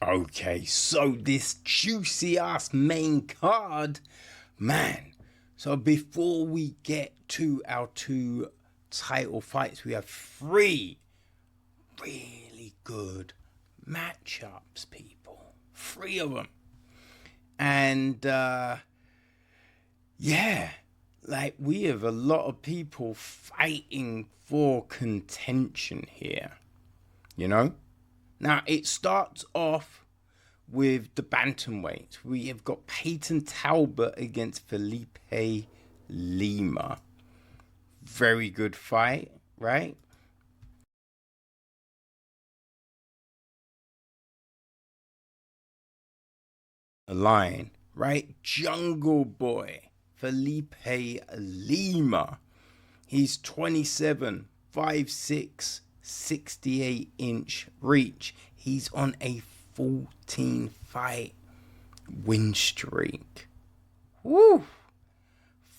Okay, so this juicy ass main card, man. So before we get to our two title fights, we have three really good matchups, people. Three of them. And yeah, like we have a lot of people fighting for contention here, you know? Now, it starts off with the bantamweight. We have got Peyton Talbot against Felipe Lima. Very good fight, right? A line, right? Jungle Boy, Felipe Lima. He's 27, 5'6", 68-inch reach. He's on a 14 fight win streak. Woo!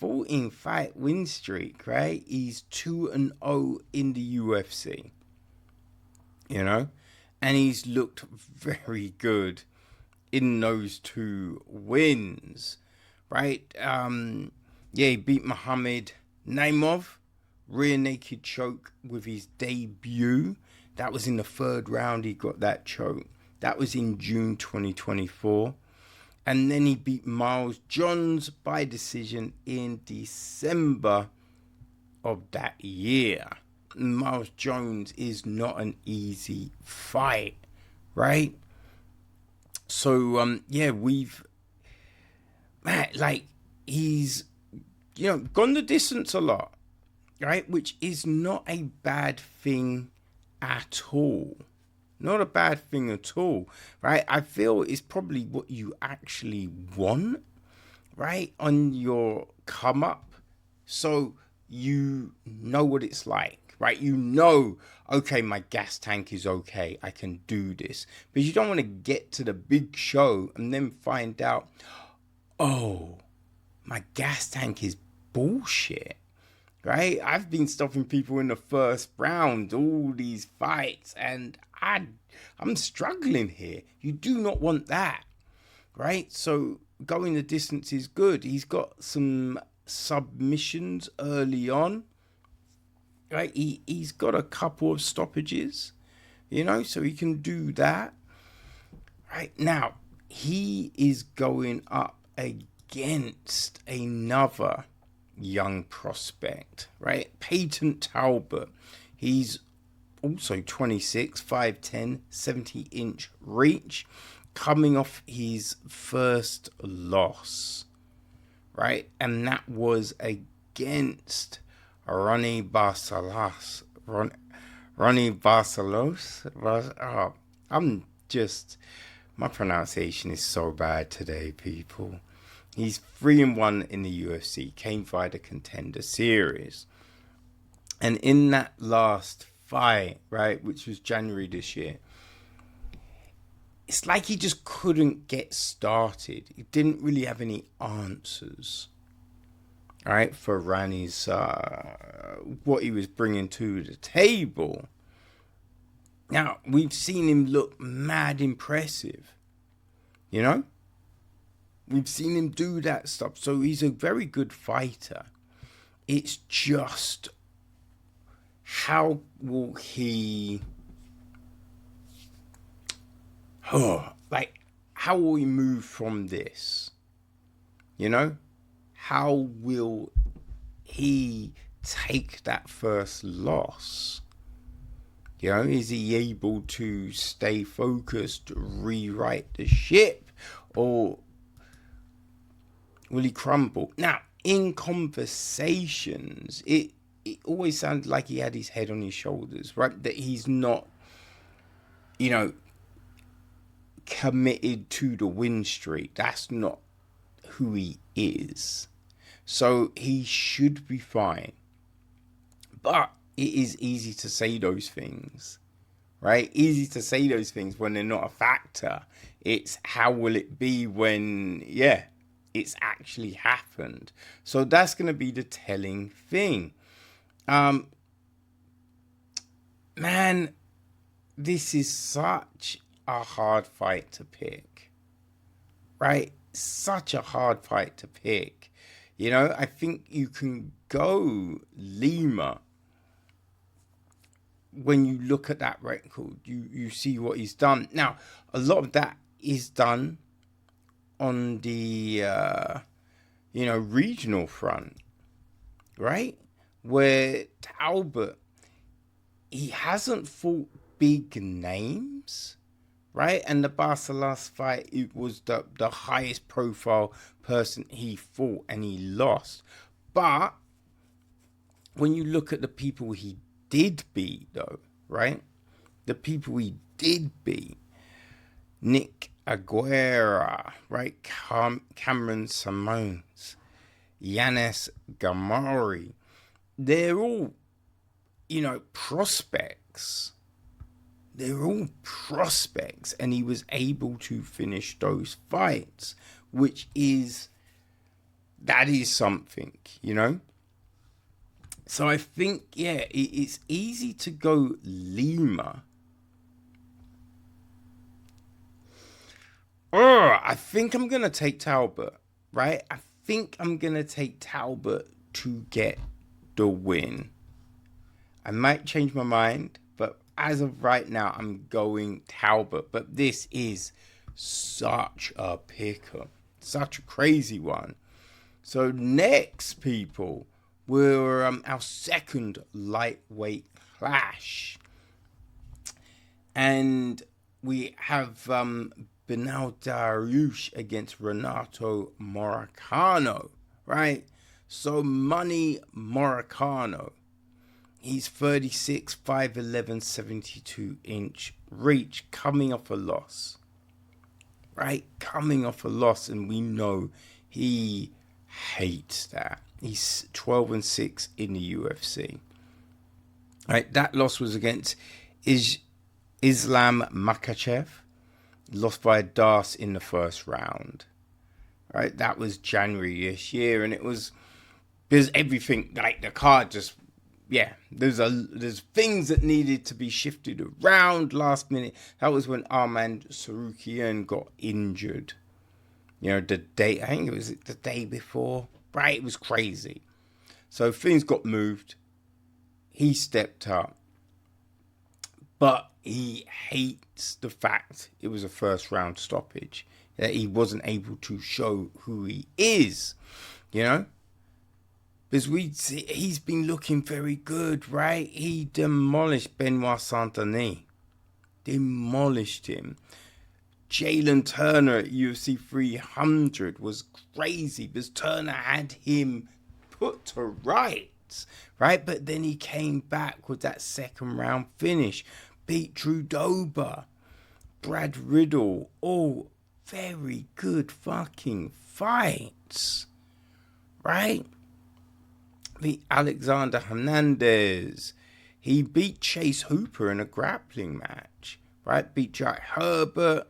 14 fight win streak, right? He's 2-0 in the UFC, you know? And he's looked very good in those two wins, right? Yeah, he beat Muhammad Naimov, rear naked choke with his debut. That was in the third round. He got that choke. That was in June 2024. And then he beat Miles Johns by decision in December of that year. Miles Jones is not an easy fight, right? So yeah, we've like he's gone the distance a lot, right? Which is not a bad thing at all. Not a bad thing at all, right? I feel it's probably what you actually want, right? On your come up. So you know what it's like, right? You know, okay, my gas tank is okay. I can do this. But you don't want to get to the big show and then find out, oh, my gas tank is bullshit. Right? I've been stopping people in the first round, all these fights, and I'm struggling here. You do not want that, right? So going the distance is good. He's got some submissions early on, right? He's got a couple of stoppages, so he can do that. Right now, he is going up against another young prospect, right? Peyton Talbot. He's also 26, 5'10", 70-inch reach, coming off his first loss, right? And that was against Ronnie Barcelos. Ronnie Barcelos. Oh, my pronunciation is so bad today, people. He's 3-1 in the UFC, came via the Contender Series. And in that last fight, right, which was January this year, it's like he just couldn't get started. He didn't really have any answers, right, for Rani's, what he was bringing to the table. Now, we've seen him look mad impressive, We've seen him do that stuff. So he's a very good fighter. It's just, how will he... how will he move from this? How will he take that first loss? Is he able to stay focused, rewrite the ship, or will he crumble? Now, in conversations, it always sounded like he had his head on his shoulders, right? That he's not, committed to the win streak. That's not who he is. So he should be fine. But it is easy to say those things, right? Easy to say those things when they're not a factor. It's how will it be when, it's actually happened. So that's going to be the telling thing. Man, this is such a hard fight to pick, right? Such a hard fight to pick. You know, I think you can go Lima. When you look at that record, you see what he's done. Now, a lot of that is done on the, regional front, right? Where Talbot, he hasn't fought big names, right? And the Barca last fight, it was the highest profile person he fought, and he lost. But when you look at the people he did beat, though, right? The people he did beat, Nick Aguera, right? Cameron Simones, Yanis Gamari. They're all, prospects. They're all prospects, and he was able to finish those fights, that is something, So I think, it's easy to go Lima. I think I'm going to take Talbot, right? I think I'm going to take Talbot to get the win. I might change my mind, but as of right now, I'm going Talbot. But this is such a picker, such a crazy one. So next, people, we're our second lightweight clash. And we have Benal Dariush against Renato Moicano, right? So Money Moicano, he's 36, 5'11", 72-inch reach, coming off a loss, right? Coming off a loss, and we know he hates that. He's 12-6 in the UFC. Right, that loss was against Islam Makhachev. Lost by Das in the first round. Right, that was January this year, and there's everything, like the card just, there's things that needed to be shifted around last minute. That was when Arman Sarukian got injured. I think it was the day before. Right, it was crazy. So things got moved. He stepped up. But he hates the fact it was a first round stoppage. That he wasn't able to show who he is. Because he's been looking very good, right? He demolished Benoit Saint-Denis. Demolished him. Jalen Turner at UFC 300 was crazy because Turner had him put to rights, right? But then he came back with that second round finish, beat Drew Dober, Brad Riddle, all very good fucking fights, right? Beat Alexander Hernandez. He beat Chase Hooper in a grappling match, right? Beat Jack Herbert.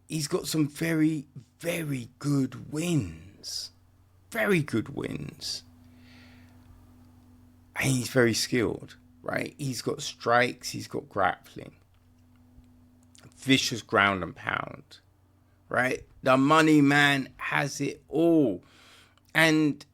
He's got some very, very good wins. Very good wins. And he's very skilled, right? He's got strikes, he's got grappling. Vicious ground and pound, right? The money man has it all. And,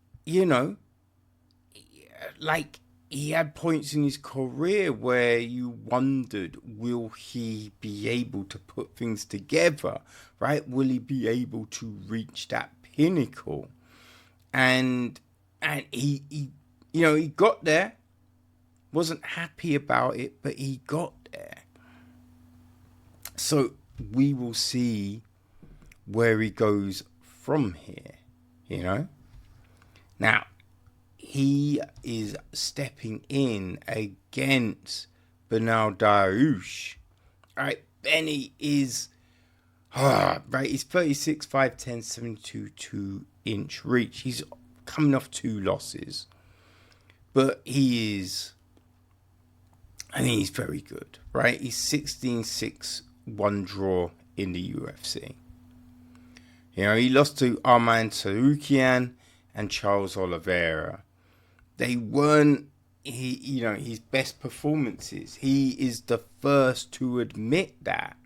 he had points in his career where you wondered, will he be able to put things together, right? Will he be able to reach that pinnacle? And he got there. Wasn't happy about it, but he got there. So we will see where he goes from here, Now, he is stepping in against Benal Dariush. Right, Benny is, he's 36, 5'10", 72-inch reach. He's coming off 2 losses. But he's very good, right? He's 16-6, 1 draw in the UFC. He lost to Arman Sarukian and Charles Oliveira. They weren't his best performances. He is the first to admit that.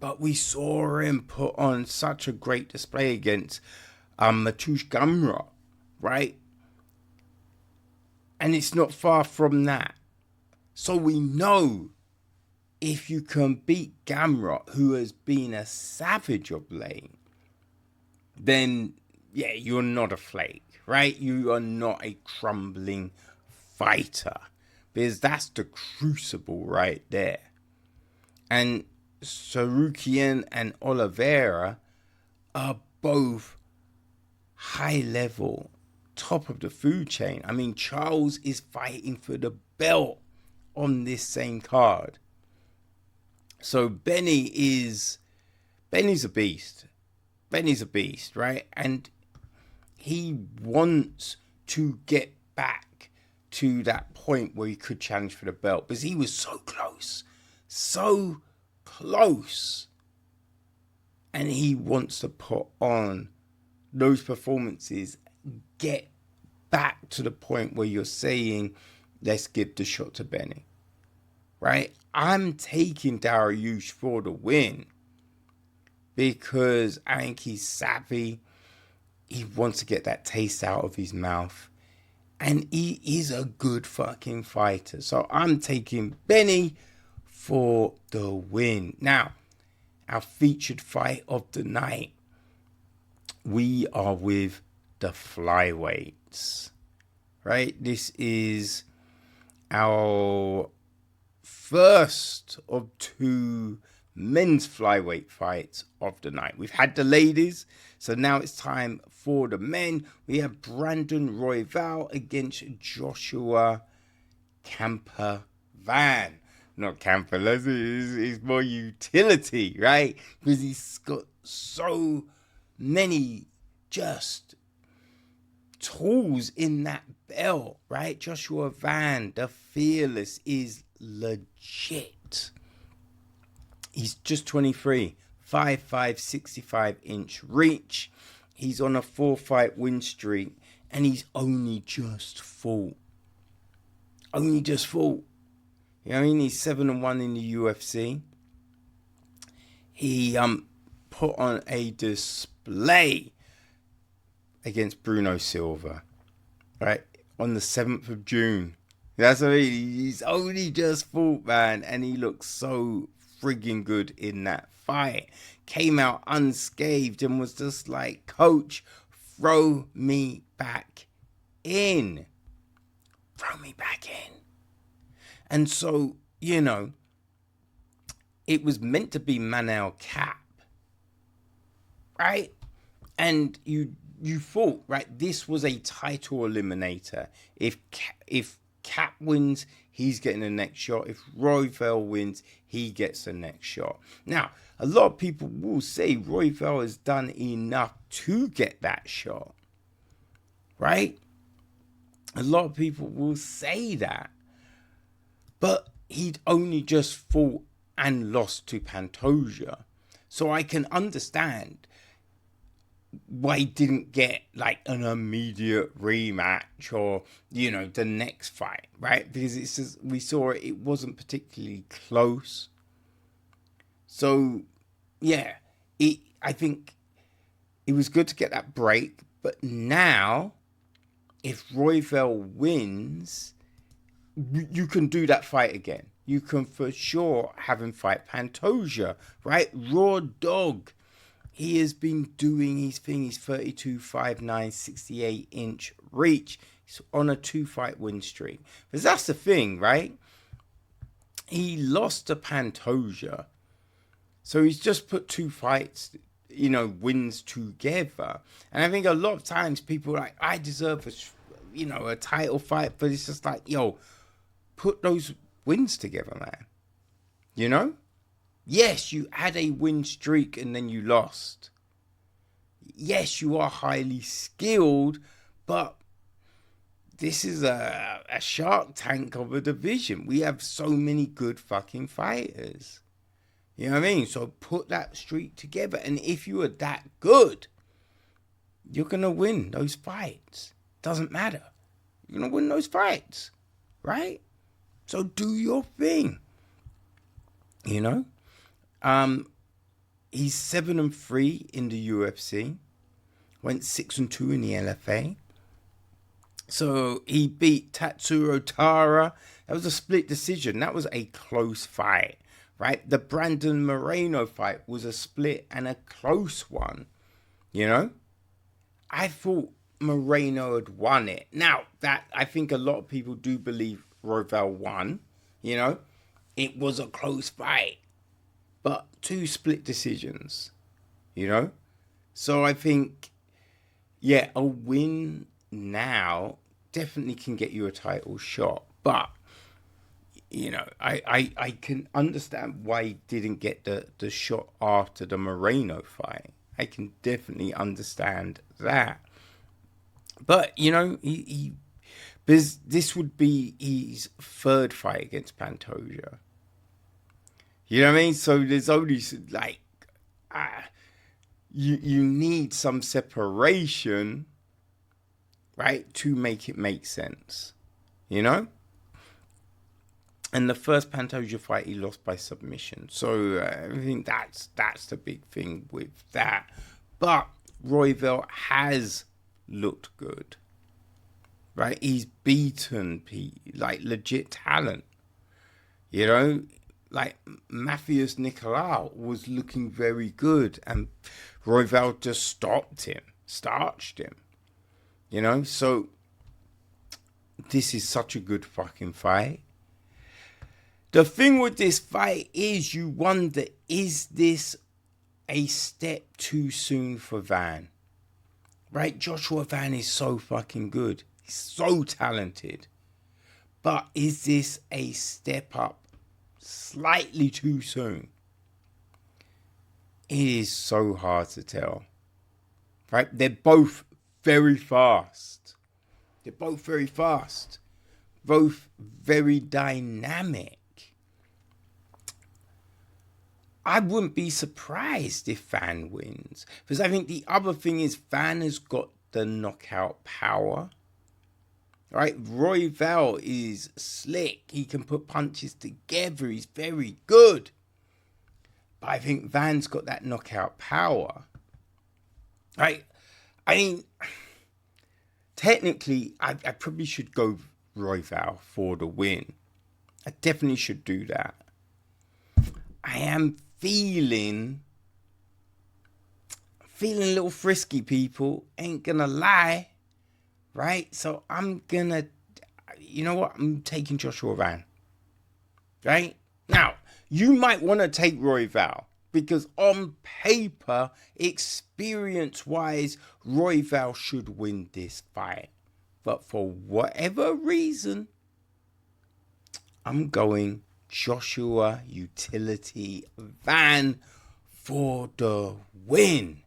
But we saw him put on such a great display against Mateusz Gamrot, right? And it's not far from that. So we know if you can beat Gamrot, who has been a savage of late, then yeah, you're not a flake, right? You are not a crumbling fighter, because that's the crucible right there. And Sarukian and Oliveira are both high level, top of the food chain. I mean, Charles is fighting for the belt on this same card. So Benny's a beast. Benny's a beast, right? And he wants to get back to that point where he could challenge for the belt, because he was so close. So close. And he wants to put on those performances, get back to the point where you're saying, let's give the shot to Benny. Right? I'm taking Dariush for the win, because I think he's savvy. He wants to get that taste out of his mouth. And he is a good fucking fighter. So I'm taking Benny for the win. Now, our featured fight of the night, we are with the flyweights, right? This is our first of two men's flyweight fights of the night. We've had the ladies, so now it's time for the men. We have Brandon Royval against Joshua Campervan. Not Camper, it's more utility, right? Because he's got so many just tools in that belt, right? Joshua Van, the Fearless, is legit. He's just 23, 5'5", 65-inch reach. He's on a 4-fight win streak, and he's only just fought. You know what I mean? He's 7-1 in the UFC. He put on a display against Bruno Silva, right, on the 7th of June. That's what I mean. He's only just fought, man, and he looks so friggin' good in that fight. Came out unscathed and was just like, coach, throw me back in. Throw me back in. And so, it was meant to be Manel Cap, right? And you thought, right, this was a title eliminator. If Cap wins, he's getting the next shot. If Royval wins, he gets the next shot. Now, a lot of people will say Royval has done enough to get that shot, right? A lot of people will say that. But he'd only just fought and lost to Pantoja. So I can understand why he didn't get like an immediate rematch or, the next fight, right? Because it's just, we saw it wasn't particularly close. So, yeah, I think it was good to get that break. But now, if Royval wins, you can do that fight again. You can for sure have him fight Pantoja, right? Raw Dog. He has been doing his thing. He's 32, 5'9", 68-inch reach. He's on a 2-fight win streak. Because that's the thing, right? He lost to Pantoja. So he's just put 2 fights, wins together. And I think a lot of times people are like, I deserve a title fight. But it's just like, put those wins together, man. Yes, you had a win streak and then you lost. Yes, you are highly skilled, but this is a Shark Tank of a division. We have so many good fucking fighters. You know what I mean? So put that streak together. And if you are that good, you're going to win those fights. Doesn't matter. You're going to win those fights. right? So do your thing, you know. He's 7-3 in the UFC, went 6-2 in the LFA. So he beat Tatsuro Tara. That was a split decision. That was a close fight, right? The Brandon Moreno fight was a split and a close one, you know. I thought Moreno had won it. Now, that I think a lot of people do believe Royval won, you know. It was a close fight, but 2 split decisions, you know. So I think, yeah, a win now definitely can get you a title shot. But, you know, I can understand why he didn't get the shot after the Moreno fight. I can definitely understand that. But, you know, because this would be his 3rd fight against Pantoja. You know what I mean? So there's only like, you need some separation, right, to make it make sense, you know? And the first Pantoja fight, he lost by submission. So I think that's the big thing with that. But Royval has looked good, right? He's beaten like legit talent, you know? Like Matthias Nicolau was looking very good, and Royval just starched him, you know? So this is such a good fucking fight. The thing with this fight is you wonder, is this a step too soon for Van? Right? Joshua Van is so fucking good. He's so talented. But is this a step up slightly too soon? It is so hard to tell. Right? They're both very fast. Both very dynamic. I wouldn't be surprised if Van wins. Because I think the other thing is Van has got the knockout power. Right? Royval is slick. He can put punches together. He's very good. But I think Van's got that knockout power. Right? I mean, technically, I probably should go Royval for the win. I definitely should do that. I am feeling a little frisky, people. Ain't gonna lie. Right? So I'm gonna, you know what? I'm taking Joshua Van. Right? Now, you might want to take Royval, because on paper, experience-wise, Royval should win this fight. But for whatever reason, I'm going Joshua Utility Van for the win.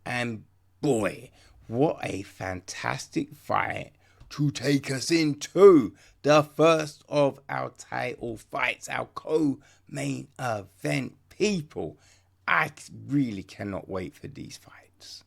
And boy, what a fantastic fight to take us into the first of our title fights, our co-main event, people. I really cannot wait for these fights.